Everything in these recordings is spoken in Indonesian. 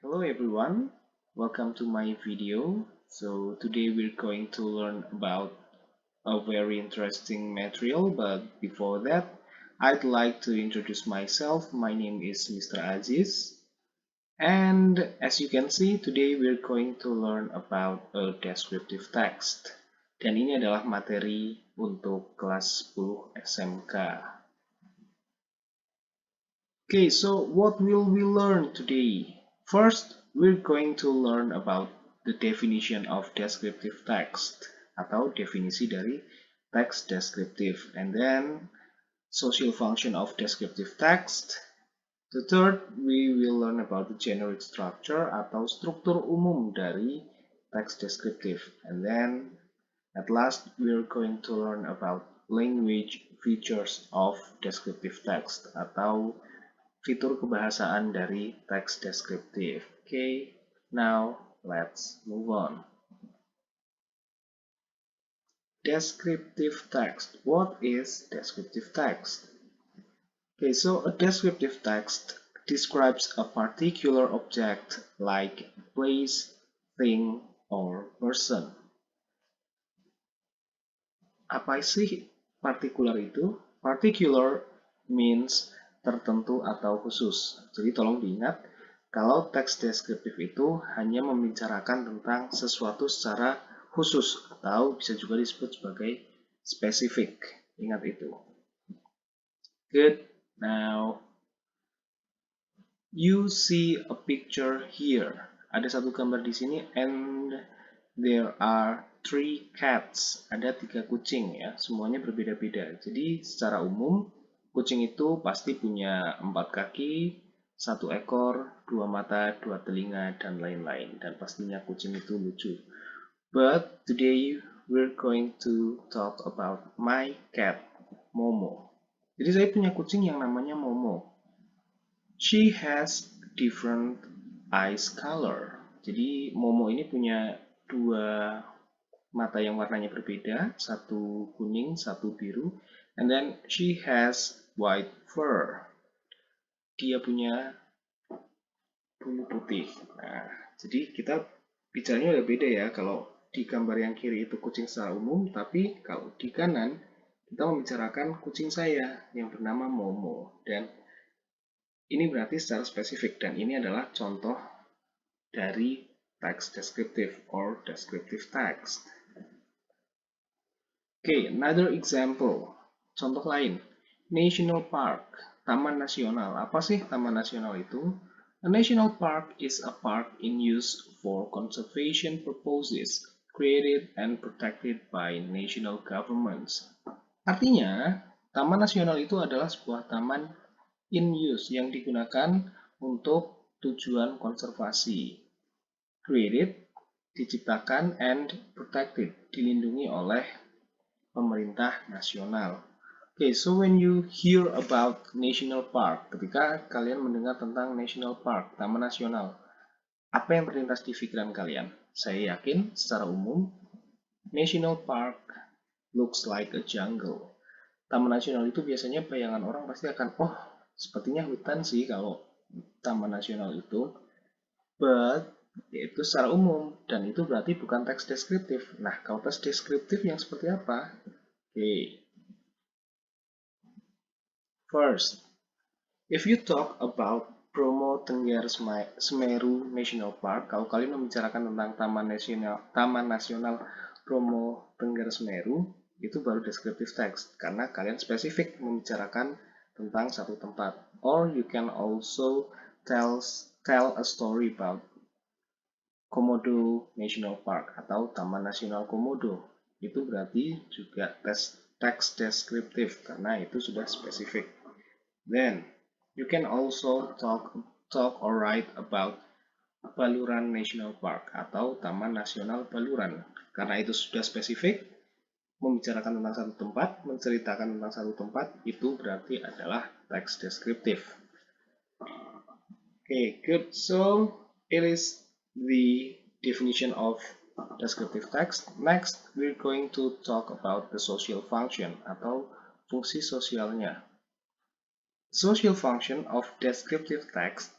Hello everyone, welcome to my video. So today we're going to learn about a very interesting material, but before that, I'd like to introduce myself. My name is Mr. Aziz, and as you can see, today we're going to learn about a descriptive text. Dan ini adalah materi untuk kelas 10 SMK. Okay, so what will we learn today? First, we're going to learn about the definition of descriptive text atau definisi dari teks deskriptif, and then social function of descriptive text. The third, we will learn about the generic structure atau struktur umum dari teks deskriptif, and then at last we're going to learn about language features of descriptive text atau fitur kebahasaan dari teks deskriptif. Okay, now let's move on. Descriptive text. What is descriptive text? Okay, so a descriptive text describes a particular object like place, thing, or person. Apa sih particular itu? Particular means tertentu atau khusus. Jadi tolong diingat, kalau teks deskriptif itu hanya membicarakan tentang sesuatu secara khusus atau bisa juga disebut sebagai spesifik. Ingat itu. Good. Now, you see a picture here. Ada satu gambar di sini and there are 3 cats. Ada 3 kucing ya, semuanya berbeda-beda. Jadi secara umum kucing itu pasti punya 4 kaki, 1 ekor, 2 mata, 2 telinga, dan lain-lain. Dan pastinya kucing itu lucu. But today we're going to talk about my cat, Momo. Jadi saya punya kucing yang namanya Momo. She has different eyes color. Jadi Momo ini punya 2 mata yang warnanya berbeda, satu kuning, satu biru, and then she has white fur. Dia punya bulu putih. Nah, jadi kita bicaranya udah beda ya. Kalau di gambar yang kiri itu kucing secara umum, tapi kalau di kanan kita membicarakan kucing saya yang bernama Momo. Dan ini berarti secara spesifik, dan ini adalah contoh dari text descriptive or descriptive text. Okay, another example. Contoh lain, National Park, Taman Nasional. Apa sih Taman Nasional itu? A national park is a park in use for conservation purposes, created and protected by national governments. Artinya, Taman Nasional itu adalah sebuah taman in use yang digunakan untuk tujuan konservasi. Created, diciptakan, and protected, dilindungi oleh pemerintah nasional. Okay, so when you hear about national park, ketika kalian mendengar tentang national park, taman nasional, apa yang terlintas di pikiran kalian? Saya yakin secara umum, national park looks like a jungle. Taman nasional itu biasanya bayangan orang pasti akan, oh, sepertinya hutan sih kalau taman nasional itu. But itu secara umum, dan itu berarti bukan teks deskriptif. Nah, kalau teks deskriptif yang seperti apa? Okay. First, if you talk about Bromo Tengger Semeru National Park, kalau kalian membicarakan tentang Taman Nasional Bromo Tengger Semeru, itu baru descriptive text karena kalian spesifik membicarakan tentang satu tempat. Or you can also tell a story about Komodo National Park atau Taman Nasional Komodo. Itu berarti juga text descriptive karena itu sudah spesifik. Then you can also talk or write about Baluran National Park atau Taman Nasional Baluran. Karena itu sudah spesifik, membicarakan tentang satu tempat, menceritakan tentang satu tempat, itu berarti adalah text descriptive. Okay, good. So it is the definition of descriptive text. Next, we're going to talk about the social function atau fungsi sosialnya. Social function of descriptive text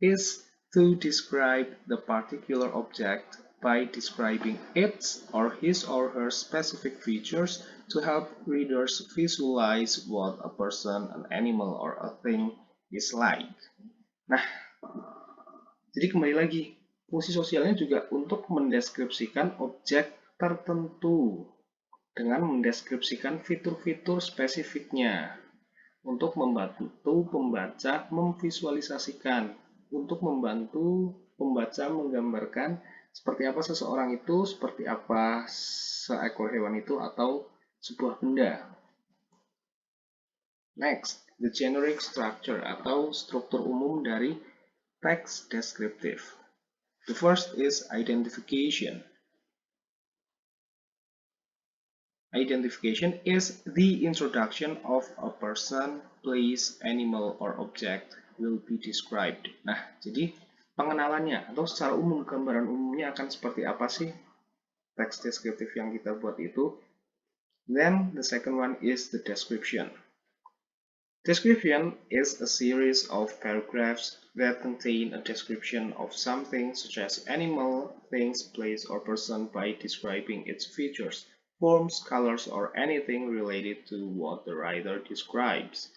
is to describe the particular object by describing its or his or her specific features to help readers visualize what a person, an animal, or a thing is like. Nah, jadi kembali lagi, fungsi sosialnya juga untuk mendeskripsikan objek tertentu dengan mendeskripsikan fitur-fitur spesifiknya untuk membantu pembaca memvisualisasikan, untuk membantu pembaca menggambarkan seperti apa seseorang itu, seperti apa seekor hewan itu, atau sebuah benda. Next, the generic structure atau struktur umum dari text descriptive. The first is identification. Identification is the introduction of a person, place, animal, or object will be described. Nah, jadi pengenalannya atau secara umum gambaran umumnya akan seperti apa sih teks deskriptif yang kita buat itu. Then the second one is the description. Description is a series of paragraphs that contain a description of something such as animal, things, place, or person by describing its features, forms, colors, or anything related to what the writer describes.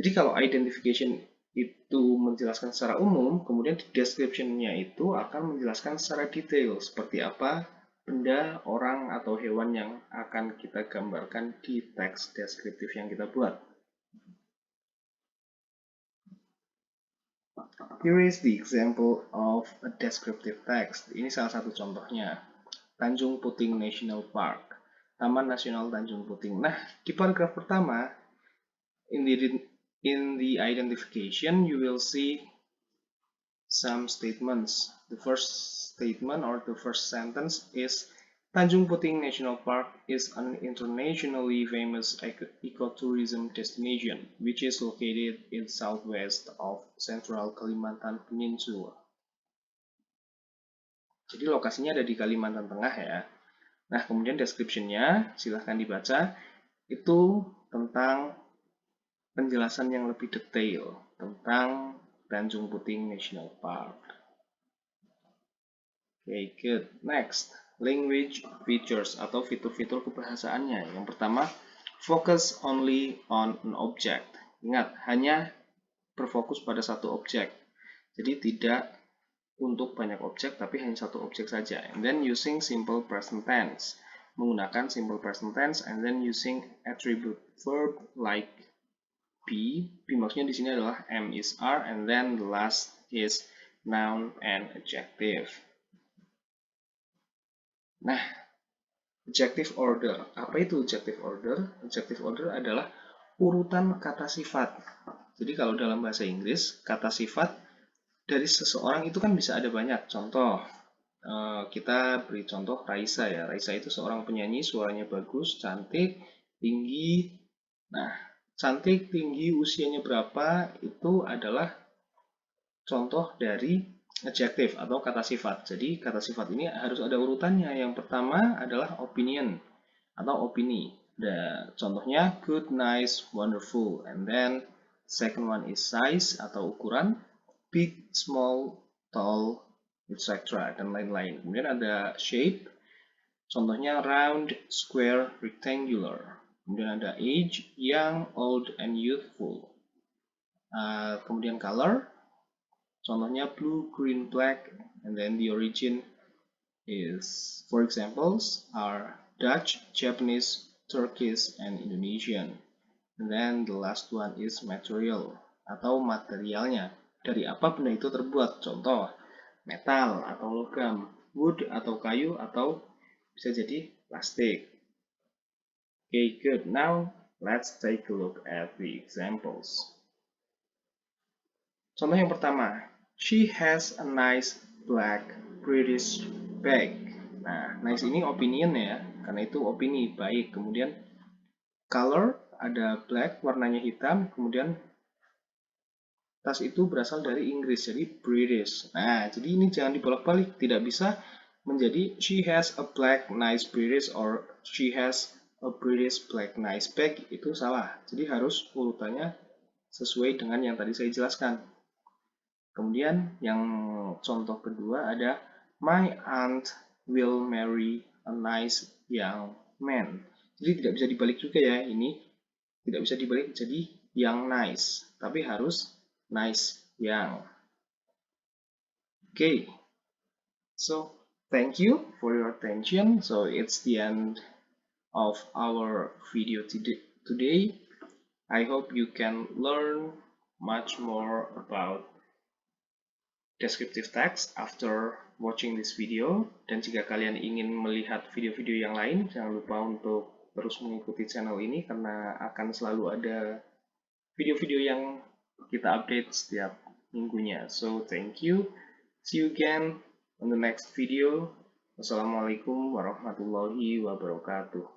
Jadi kalau identification itu menjelaskan secara umum, kemudian description-nya itu akan menjelaskan secara detail seperti apa benda, orang, atau hewan yang akan kita gambarkan di teks deskriptif yang kita buat. Here is the example of a descriptive text. Ini salah satu contohnya. Tanjung Puting National Park, Taman Nasional Tanjung Puting. Nah, di paragraf pertama, in the identification, you will see some statements. The first statement or the first sentence is Tanjung Puting National Park is an internationally famous ecotourism destination, which is located in southwest of central Kalimantan Peninsula. Jadi lokasinya ada di Kalimantan Tengah ya. Nah, kemudian description-nya silahkan dibaca. Itu tentang penjelasan yang lebih detail tentang Tanjung Puting National Park. Okay, good. Next, language features atau fitur-fitur kebahasaannya. Yang pertama, focus only on an object. Ingat, hanya berfokus pada satu objek. Jadi tidak untuk banyak objek, tapi hanya satu objek saja. And then using simple present tense. Menggunakan simple present tense, and then using attribute verb like be. Be maksudnya di sini adalah am, is, are, and then the last is noun and adjective. Nah, adjective order. Apa itu adjective order? Adjective order adalah urutan kata sifat. Jadi kalau dalam bahasa Inggris, kata sifat dari seseorang itu kan bisa ada banyak. Contoh, kita beri contoh Raisa ya. Raisa itu seorang penyanyi, suaranya bagus, cantik, tinggi. Nah, cantik, tinggi, usianya berapa, itu adalah contoh dari adjective atau kata sifat. Jadi kata sifat ini harus ada urutannya. Yang pertama adalah opinion atau opini. Contohnya good, nice, wonderful. And then second one is size atau ukuran, big, small, tall, etc. dan lain-lain. Kemudian ada shape. Contohnya round, square, rectangular. Kemudian ada age, young, old, and youthful. Kemudian color. Contohnya blue, green, black, and then the origin is, for examples, are Dutch, Japanese, Turkish, and Indonesian. And then the last one is material atau materialnya. Dari apa benda itu terbuat? Contoh, metal atau logam, wood atau kayu, atau bisa jadi plastik. Okay, good. Now let's take a look at the examples. Contoh yang pertama. She has a nice black British bag. Nah, nice ini opinion ya, karena itu opini, baik. Kemudian color, ada black, warnanya hitam. Kemudian tas itu berasal dari Inggris, jadi British. Nah, jadi ini jangan dibolak-balik, tidak bisa menjadi she has a black nice British or she has a British black nice bag. Itu salah. Jadi harus urutannya sesuai dengan yang tadi saya jelaskan. Kemudian yang contoh kedua ada my aunt will marry a nice young man. Jadi tidak bisa dibalik juga ya, ini tidak bisa dibalik jadi young nice, tapi harus nice young. Okay, so thank you for your attention. So it's the end of our video today. I hope you can learn much more about descriptive text after watching this video. Dan jika kalian ingin melihat video-video yang lain, jangan lupa untuk terus mengikuti channel ini karena akan selalu ada video-video yang kita update setiap minggunya. So thank you. See you again on the next video. Wassalamualaikum warahmatullahi wabarakatuh.